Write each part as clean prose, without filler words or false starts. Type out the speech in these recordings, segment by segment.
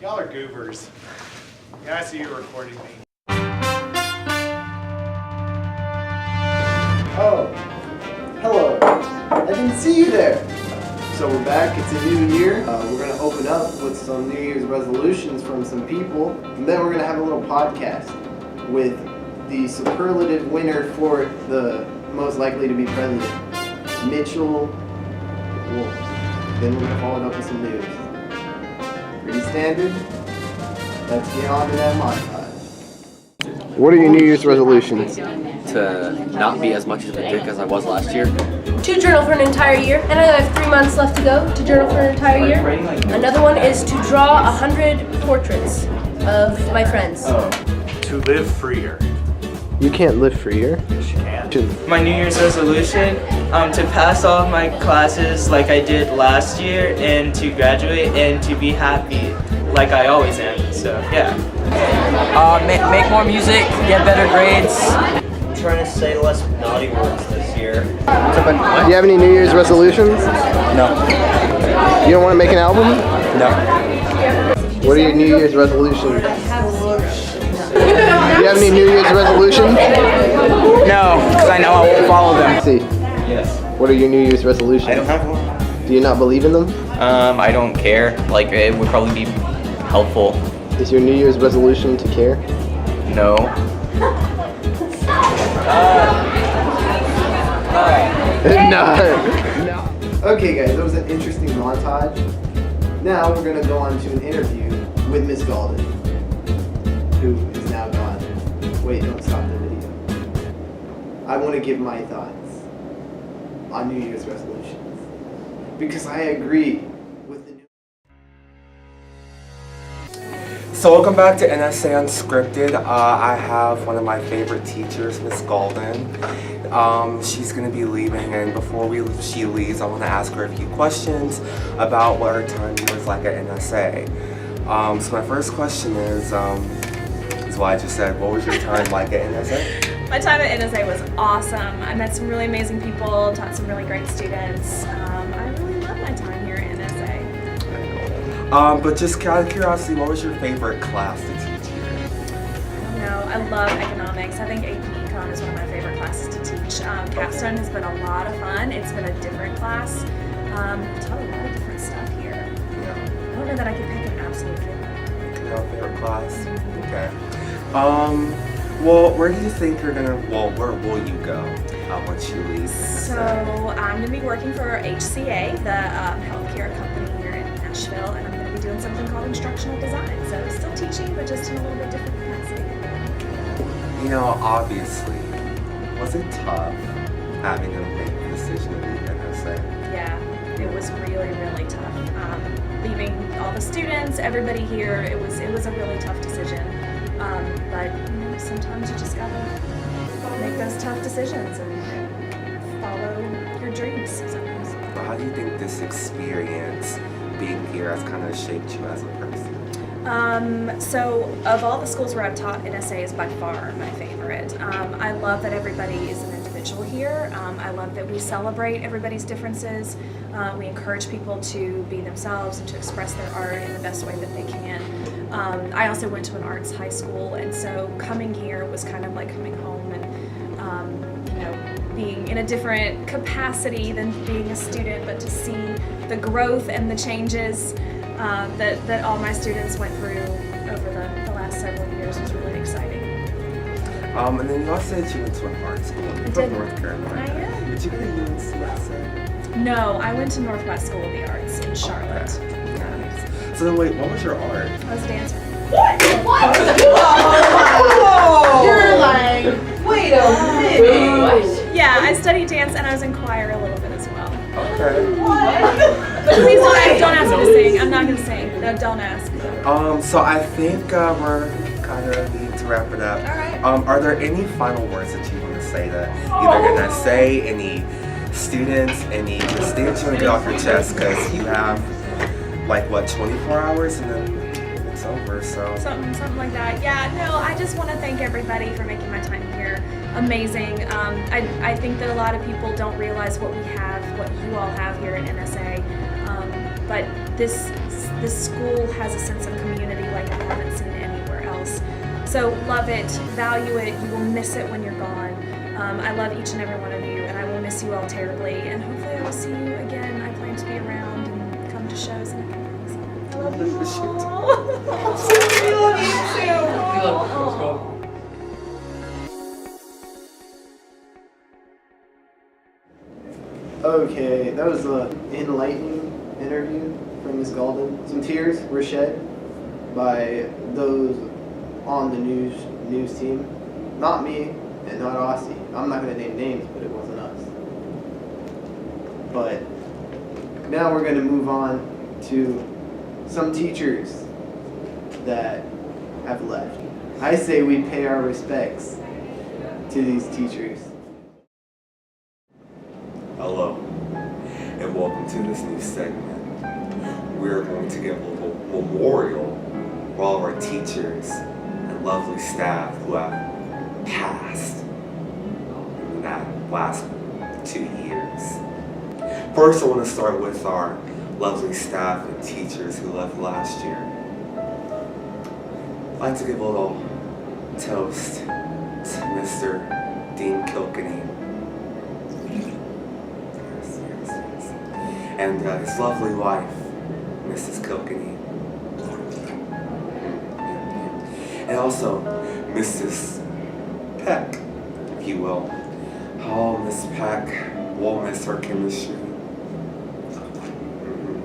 Y'all are goobers. Yeah, I see you're recording me. Oh, hello. I didn't see you there. So we're back, it's a new year. We're gonna open up with some New Year's resolutions from some people, and then we're gonna have a little podcast with the superlative winner for the most likely to be president, Mitchell Wolf. Then we're gonna follow it up with some news. Pretty standard. Let's get on to that montage. What are your New Year's resolutions? To not be as much of a dick as I was last year. To journal for an entire year, and I have 3 months left to go to journal for an entire year. Another one is to draw 100 portraits of my friends. To live freer. You can't live freer. Yes, you can. My New Year's resolution, to pass all of my classes like I did last year, and to graduate and to be happy like I always am. So yeah. Make more music, get better grades. I'm trying to say less naughty words this year. Do you have any New Year's resolutions? No. You don't want to make an album? No. What are your New Year's resolutions? Do you have any New Year's resolutions? No, because I know I won't follow them. See. Yes. What are your New Year's resolutions? I don't have one. Do you not believe in them? I don't care. Like, it would probably be helpful. Is your New Year's resolution to care? No. No. Okay guys, that was an interesting montage. Now we're going to go on to an interview with Miss Golden, who is now gone. Wait, don't stop the video. I want to give my thoughts on New Year's resolutions, because I agree with the new... So welcome back to NSA Unscripted. I have one of my favorite teachers, Miss Golden. She's going to be leaving, and before she leaves, I want to ask her a few questions about what her time here was like at NSA. So my first question is what I just said. What was your time like at NSA? My time at NSA was awesome. I met some really amazing people, taught some really great students. I really love my time here at NSA. But just out of curiosity, what was your favorite class to teach here? I don't know, I love economics. I think AP Econ is one of my favorite classes to teach. Capstone has been a lot of fun. It's been a different class. Taught a lot of different stuff here. Yeah. I don't know that I could pick an absolute favorite. No favorite class? Okay. Well, where do you think you're gonna, where will you go once you leave? So I'm gonna be working for HCA, the healthcare company here in Nashville, and I'm gonna be doing something called instructional design. So still teaching, but just in a little bit different capacity. You know, obviously, was it tough having to make the decision to leave NSA? Yeah, it was really, really tough. Leaving all the students, everybody here, it was a really tough decision. But you know, sometimes you just gotta make those tough decisions and follow your dreams sometimes. But how do you think this experience being here has kind of shaped you as a person? So of all the schools where I've taught, NSA is by far my favorite. I love that everybody is an individual here. I love that we celebrate everybody's differences. We encourage people to be themselves and to express their art in the best way that they can. I also went to an arts high school, and so coming here was kind of like coming home and you know, being in a different capacity than being a student, but to see the growth and the changes that all my students went through over the last several years was really exciting. And then you also said you went to an art school. You're from North Carolina. I am. Did you go to UNC? No, I went to Northwest School of the Arts in Charlotte. Okay. Nice. So then wait, what was your art? I was a dancer. What? You're like, wait a minute. Yeah, I studied dance and I was in choir a little bit as well. Okay. But please don't ask me to sing. I'm not going to sing. No, don't ask. So I think we're kind of need to wrap it up. All right. Are there any final words that you want to say that either gonna say, any students, any just things you want to get off your chest, because you have like what, 24 hours and then it's over, so. Something like that. Yeah, no, I just want to thank everybody for making my time here amazing. I think that a lot of people don't realize what we have, what you all have here at NSA, but this school has a sense of community So love it, value it, you will miss it when you're gone. I love each and every one of you, and I will miss you all terribly, and hopefully I will see you again. I plan to be around and come to shows and everything. So I love you all. I love you too. Okay, that was an enlightening interview from Miss Golden. Some tears were shed by those on the news team. Not me and not Aussie. I'm not going to name names, but it wasn't us. But now we're going to move on to some teachers that have left. I say we pay our respects to these teachers. Hello, and welcome to this new segment. We're going to give a little memorial for all of our teachers and lovely staff who have passed in that last 2 years. First, I want to start with our lovely staff and teachers who left last year. I'd like to give a little toast to Mr. Dean Kilkenny. And his lovely wife, Mrs. Kilkenny. And also, Mrs. Peck, if you will. Oh, Miss Peck, we'll miss her chemistry.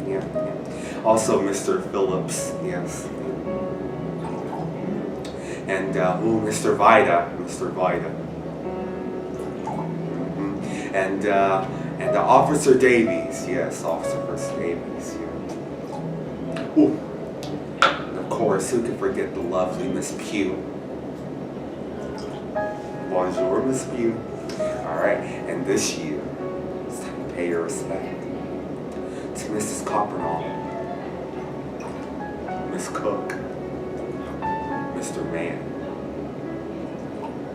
Yeah. Also, Mr. Phillips, yes. And, Mr. Vida, And Officer Davies, yes, Officer Davies, yeah. Ooh. And of course, who could forget the lovely Miss Pugh? Bonjour, Miss Pugh. Alright, and this year, it's time to pay your respect to Mrs. Coppernall, Miss Cook, Mr. Mann,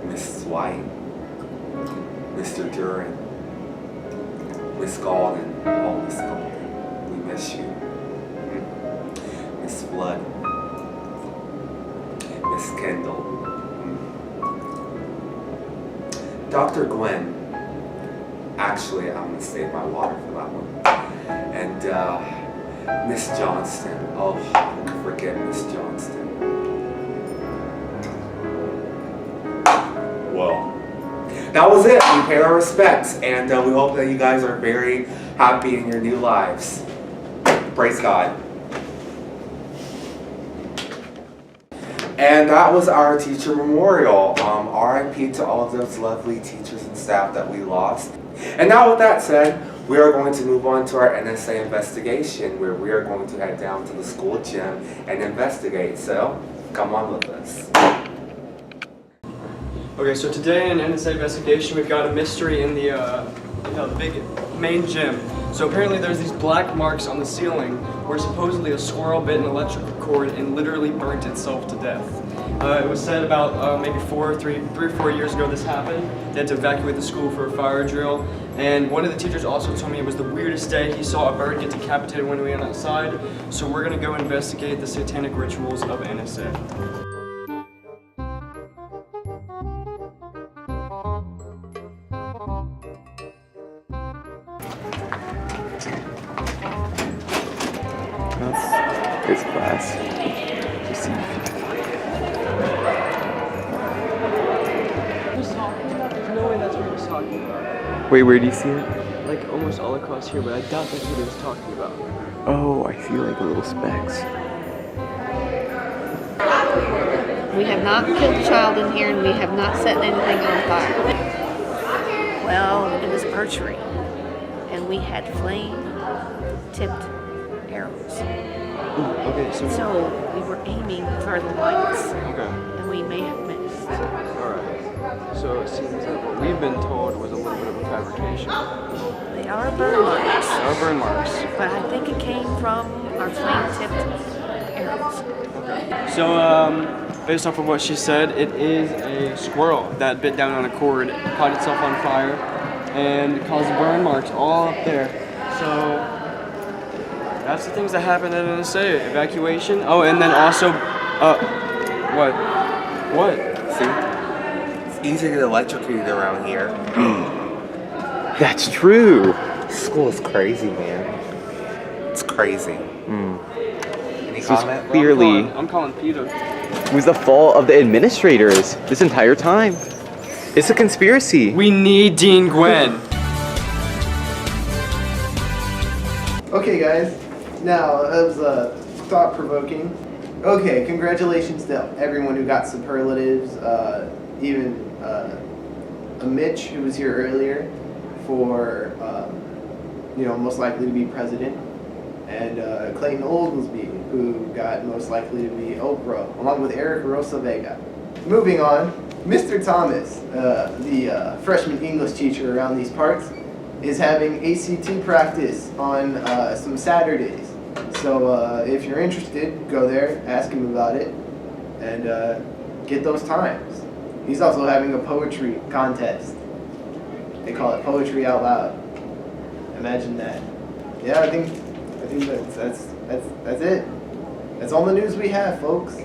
Mrs. White, Mr. Duran, Miss Golden, oh Miss Golden, we miss you. Miss Flood, Miss Kendall, Dr. Gwen. Actually, I'm gonna save my water for that one. And Miss Johnston. Oh, who could forget Miss Johnston? Well, that was it. We paid our respects, and we hope that you guys are very happy in your new lives. Praise God. And that was our teacher memorial. RIP to all of those lovely teachers and staff that we lost. And now with that said, we are going to move on to our NSA investigation, where we are going to head down to the school gym and investigate. So, come on with us. Okay, so today in NSA investigation, we've got a mystery in the big main gym. So apparently there's these black marks on the ceiling where supposedly a squirrel bit an electrical cord and literally burnt itself to death. It was said about maybe 3 or 4 years ago this happened. They had to evacuate the school for a fire drill. And one of the teachers also told me it was the weirdest day. He saw a bird get decapitated when we went outside. So we're gonna go investigate the satanic rituals of NSA. It's class. There's no way that's what he was talking about. Wait, where do you see it? Like almost all across here, but I doubt that's what he was talking about. Oh, I see like little specks. We have not killed a child in here, and we have not set anything on fire. Well, it was archery, and we had flame-tipped arrows. Ooh, okay, so we were aiming for the lights, okay, and we may have missed. Alright, so it seems that what we've been told was a little bit of a fabrication. They are burn marks. They are burn marks. But I think it came from our flame-tipped arrows. Okay. So, based off of what she said, it is a squirrel that bit down on a cord, caught itself on fire, and caused burn marks all up there. So, that's the things that happened at NSA. Evacuation. Oh, and then also, what? What? See? It's easy to get electrocuted around here. That's true. School is crazy, man. It's crazy. Any This was comment? clearly I'm calling Peter. was the fault of the administrators this entire time. It's a conspiracy. We need Dean Gwen. Okay, guys. Now, that was thought-provoking. Okay, congratulations to everyone who got superlatives. Even a Mitch, who was here earlier, for most likely to be president, and Clayton Oglesby, who got most likely to be Oprah, along with Eric Rosa Vega. Moving on, Mr. Thomas, the freshman English teacher around these parts, is having ACT practice on some Saturdays. So if you're interested, go there, ask him about it, and get those times. He's also having a poetry contest. They call it Poetry Out Loud. Imagine that. Yeah, I think that's it. That's all the news we have, folks.